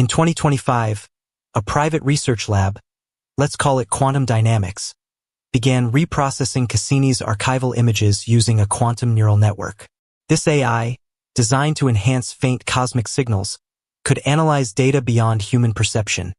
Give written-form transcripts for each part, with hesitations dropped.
In 2025, a private research lab, let's call it quantum dynamics, began reprocessing Cassini's archival images using a quantum neural network. This AI, designed to enhance faint cosmic signals, could analyze data beyond human perception,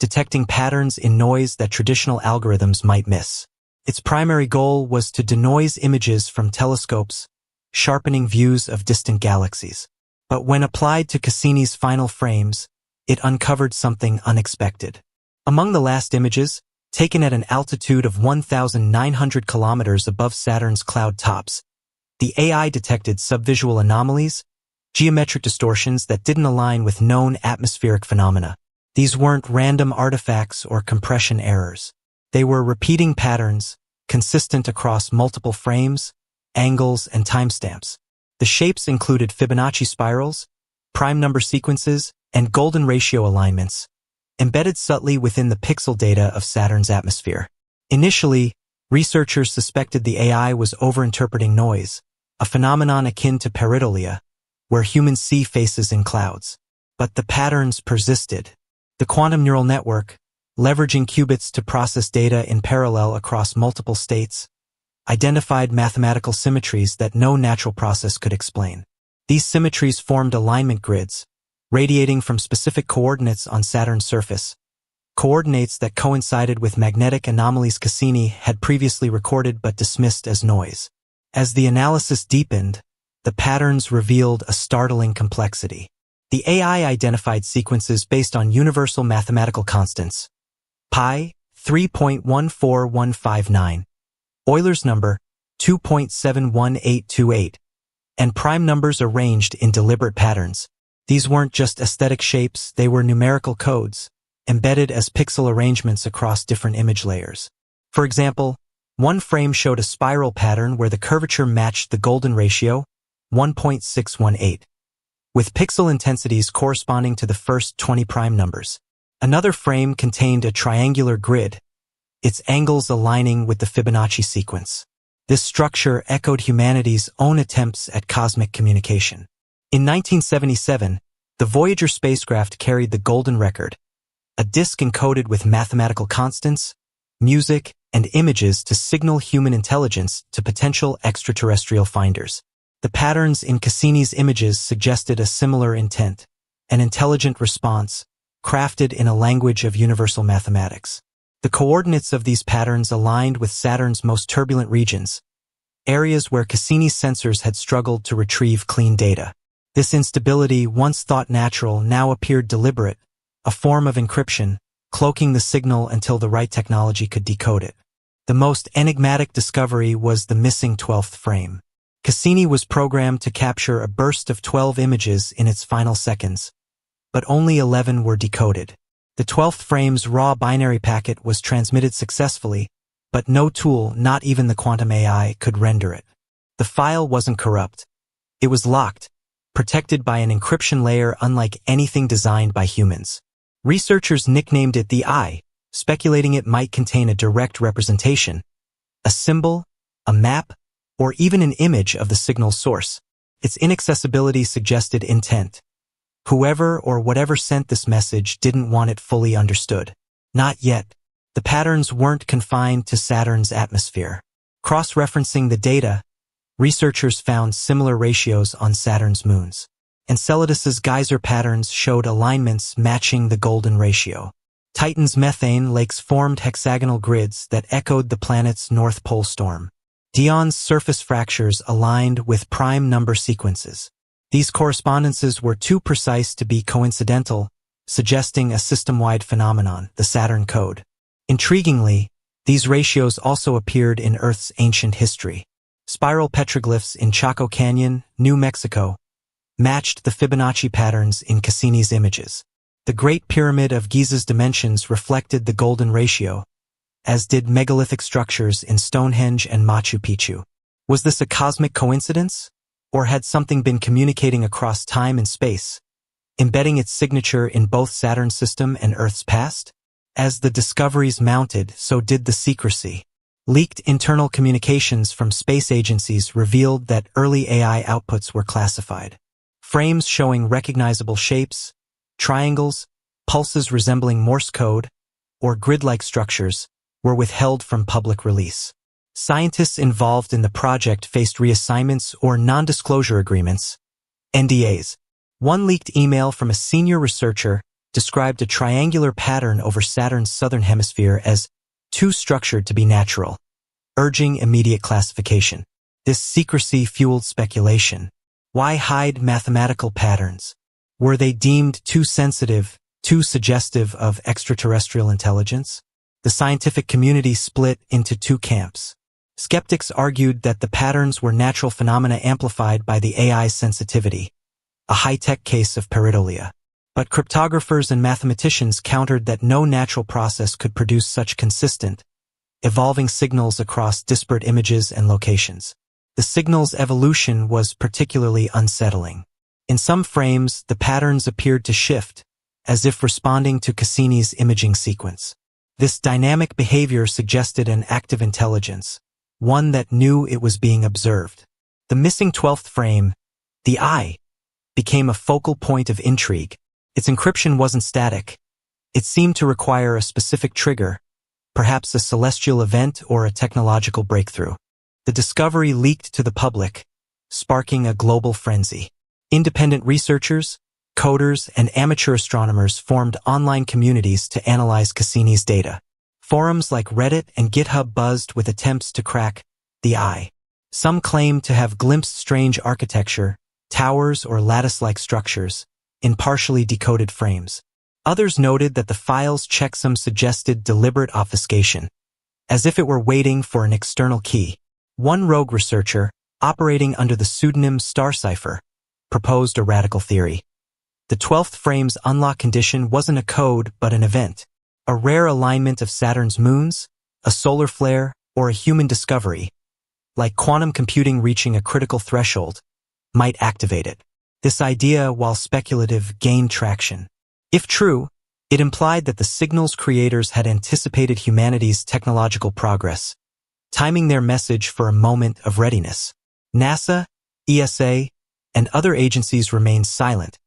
detecting patterns in noise that traditional algorithms might miss. Its primary goal was to denoise images from telescopes, sharpening views of distant galaxies. But when applied to Cassini's final frames, it uncovered something unexpected. Among the last images, taken at an altitude of 1,900 kilometers above Saturn's cloud tops, the AI detected subvisual anomalies, geometric distortions that didn't align with known atmospheric phenomena. These weren't random artifacts or compression errors. They were repeating patterns, consistent across multiple frames, angles, and timestamps. The shapes included Fibonacci spirals, prime number sequences, and golden ratio alignments, embedded subtly within the pixel data of Saturn's atmosphere. Initially, researchers suspected the AI was overinterpreting noise, a phenomenon akin to pareidolia, where humans see faces in clouds. But the patterns persisted. The quantum neural network, leveraging qubits to process data in parallel across multiple states, identified mathematical symmetries that no natural process could explain. These symmetries formed alignment grids, radiating from specific coordinates on Saturn's surface, coordinates that coincided with magnetic anomalies Cassini had previously recorded but dismissed as noise. As the analysis deepened, the patterns revealed a startling complexity. The AI identified sequences based on universal mathematical constants, pi 3.14159, Euler's number 2.71828, and prime numbers arranged in deliberate patterns. These weren't just aesthetic shapes, they were numerical codes, embedded as pixel arrangements across different image layers. For example, one frame showed a spiral pattern where the curvature matched the golden ratio, 1.618, with pixel intensities corresponding to the first 20 prime numbers. Another frame contained a triangular grid, its angles aligning with the Fibonacci sequence. This structure echoed humanity's own attempts at cosmic communication. In 1977, the Voyager spacecraft carried the golden record, a disk encoded with mathematical constants, music, and images to signal human intelligence to potential extraterrestrial finders. The patterns in Cassini's images suggested a similar intent, an intelligent response, crafted in a language of universal mathematics. The coordinates of these patterns aligned with Saturn's most turbulent regions, areas where Cassini's sensors had struggled to retrieve clean data. This instability, once thought natural, now appeared deliberate, a form of encryption, cloaking the signal until the right technology could decode it. The most enigmatic discovery was the missing 12th frame. Cassini was programmed to capture a burst of 12 images in its final seconds, but only 11 were decoded. The 12th frame's raw binary packet was transmitted successfully, but no tool, not even the quantum AI, could render it. The file wasn't corrupt. It was locked, protected by an encryption layer unlike anything designed by humans. Researchers nicknamed it the Eye, speculating it might contain a direct representation, a symbol, a map, or even an image of the signal's source. Its inaccessibility suggested intent. Whoever or whatever sent this message didn't want it fully understood. Not yet. The patterns weren't confined to Saturn's atmosphere. Cross-referencing the data, researchers found similar ratios on Saturn's moons. Enceladus's geyser patterns showed alignments matching the golden ratio. Titan's methane lakes formed hexagonal grids that echoed the planet's North Pole storm. Dion's surface fractures aligned with prime number sequences. These correspondences were too precise to be coincidental, suggesting a system-wide phenomenon, the Saturn code. Intriguingly, these ratios also appeared in Earth's ancient history. Spiral petroglyphs in Chaco Canyon, New Mexico, matched the Fibonacci patterns in Cassini's images. The Great Pyramid of Giza's dimensions reflected the golden ratio, as did megalithic structures in Stonehenge and Machu Picchu. Was this a cosmic coincidence? Or had something been communicating across time and space, embedding its signature in both Saturn's system and Earth's past? As the discoveries mounted, so did the secrecy. Leaked internal communications from space agencies revealed that early AI outputs were classified. Frames showing recognizable shapes, triangles, pulses resembling Morse code, or grid-like structures, were withheld from public release. Scientists involved in the project faced reassignments or non-disclosure agreements, NDAs. One leaked email from a senior researcher described a triangular pattern over Saturn's southern hemisphere as too structured to be natural, urging immediate classification. This secrecy fueled speculation. Why hide mathematical patterns? Were they deemed too sensitive, too suggestive of extraterrestrial intelligence? The scientific community split into two camps. Skeptics argued that the patterns were natural phenomena amplified by the AI's sensitivity, a high-tech case of pareidolia. But cryptographers and mathematicians countered that no natural process could produce such consistent, evolving signals across disparate images and locations. The signal's evolution was particularly unsettling. In some frames, the patterns appeared to shift, as if responding to Cassini's imaging sequence. This dynamic behavior suggested an active intelligence, one that knew it was being observed. The missing 12th frame, the eye, became a focal point of intrigue. Its encryption wasn't static. It seemed to require a specific trigger, perhaps a celestial event or a technological breakthrough. The discovery leaked to the public, sparking a global frenzy. Independent researchers, coders, and amateur astronomers formed online communities to analyze Cassini's data. Forums like Reddit and GitHub buzzed with attempts to crack the eye. Some claimed to have glimpsed strange architecture, towers or lattice-like structures, in partially decoded frames. Others noted that the file's checksum suggested deliberate obfuscation, as if it were waiting for an external key. One rogue researcher, operating under the pseudonym Starcipher, proposed a radical theory. The 12th frame's unlock condition wasn't a code but an event, a rare alignment of Saturn's moons, a solar flare, or a human discovery, like quantum computing reaching a critical threshold, might activate it. This idea, while speculative, gained traction. If true, it implied that the signal's creators had anticipated humanity's technological progress, timing their message for a moment of readiness. NASA, ESA, and other agencies remained silent,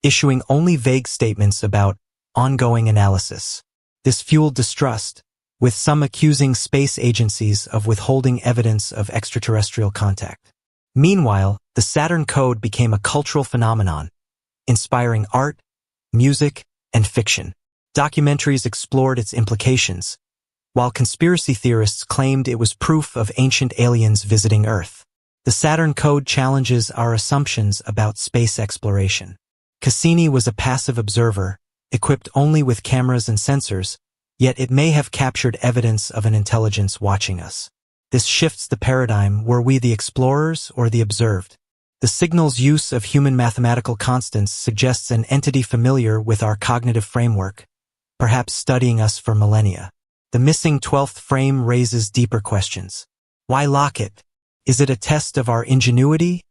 issuing only vague statements about ongoing analysis. This fueled distrust, with some accusing space agencies of withholding evidence of extraterrestrial contact. Meanwhile, the Saturn Code became a cultural phenomenon, inspiring art, music, and fiction. Documentaries explored its implications, while conspiracy theorists claimed it was proof of ancient aliens visiting Earth. The Saturn Code challenges our assumptions about space exploration. Cassini was a passive observer, equipped only with cameras and sensors, yet it may have captured evidence of an intelligence watching us. This shifts the paradigm. Were we the explorers or the observed? The signal's use of human mathematical constants suggests an entity familiar with our cognitive framework, perhaps studying us for millennia. The missing 12th frame raises deeper questions. Why lock it? Is it a test of our ingenuity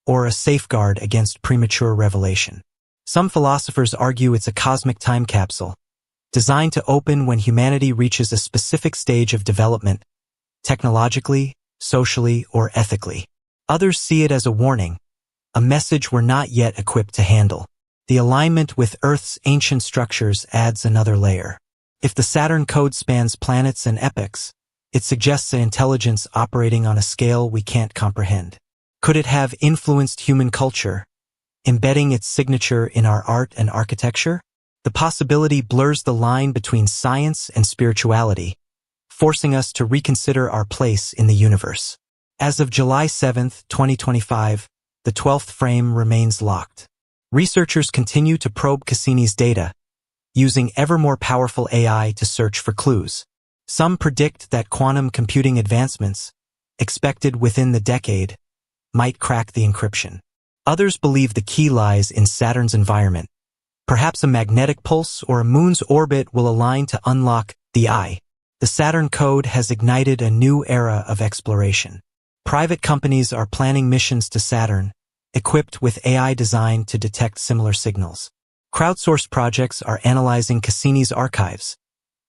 or a safeguard against premature revelation? Some philosophers argue it's a cosmic time capsule, designed to open when humanity reaches a specific stage of development, technologically, socially, or ethically. Others see it as a warning, a message we're not yet equipped to handle. The alignment with Earth's ancient structures adds another layer. If the Saturn Code spans planets and epochs, it suggests an intelligence operating on a scale we can't comprehend. Could it have influenced human culture, embedding its signature in our art and architecture? The possibility blurs the line between science and spirituality, forcing us to reconsider our place in the universe. As of July 7, 2025, the 12th frame remains locked. Researchers continue to probe Cassini's data, using ever more powerful AI to search for clues. Some predict that quantum computing advancements, expected within the decade, might crack the encryption. Others believe the key lies in Saturn's environment. Perhaps a magnetic pulse or a moon's orbit will align to unlock the eye. The Saturn Code has ignited a new era of exploration. Private companies are planning missions to Saturn, equipped with AI designed to detect similar signals. Crowdsourced projects are analyzing Cassini's archives,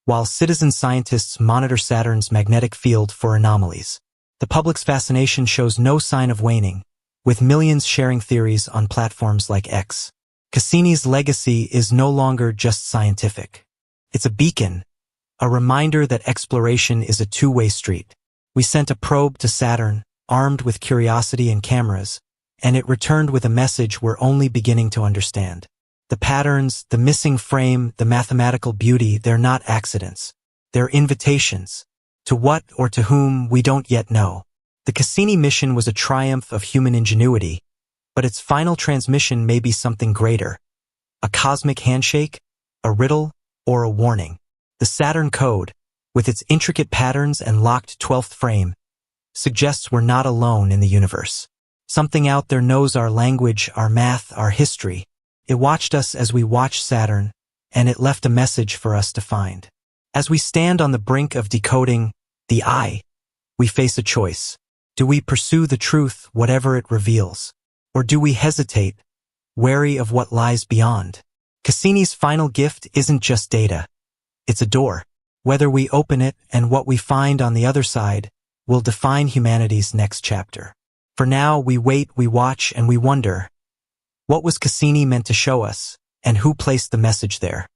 while citizen scientists monitor Saturn's magnetic field for anomalies. The public's fascination shows no sign of waning, with millions sharing theories on platforms like X. Cassini's legacy is no longer just scientific. It's a beacon, a reminder that exploration is a two-way street. We sent a probe to Saturn, armed with curiosity and cameras, and it returned with a message we're only beginning to understand. The patterns, the missing frame, the mathematical beauty, they're not accidents. They're invitations. To what or to whom, we don't yet know. The Cassini mission was a triumph of human ingenuity, but its final transmission may be something greater. A cosmic handshake, a riddle, or a warning. The Saturn code, with its intricate patterns and locked 12th frame, suggests we're not alone in the universe. Something out there knows our language, our math, our history. It watched us as we watched Saturn, and it left a message for us to find. As we stand on the brink of decoding the eye, we face a choice. Do we pursue the truth, whatever it reveals? Or do we hesitate, wary of what lies beyond? Cassini's final gift isn't just data. It's a door. Whether we open it and what we find on the other side will define humanity's next chapter. For now, we wait, we watch, and we wonder, what was Cassini meant to show us, and who placed the message there?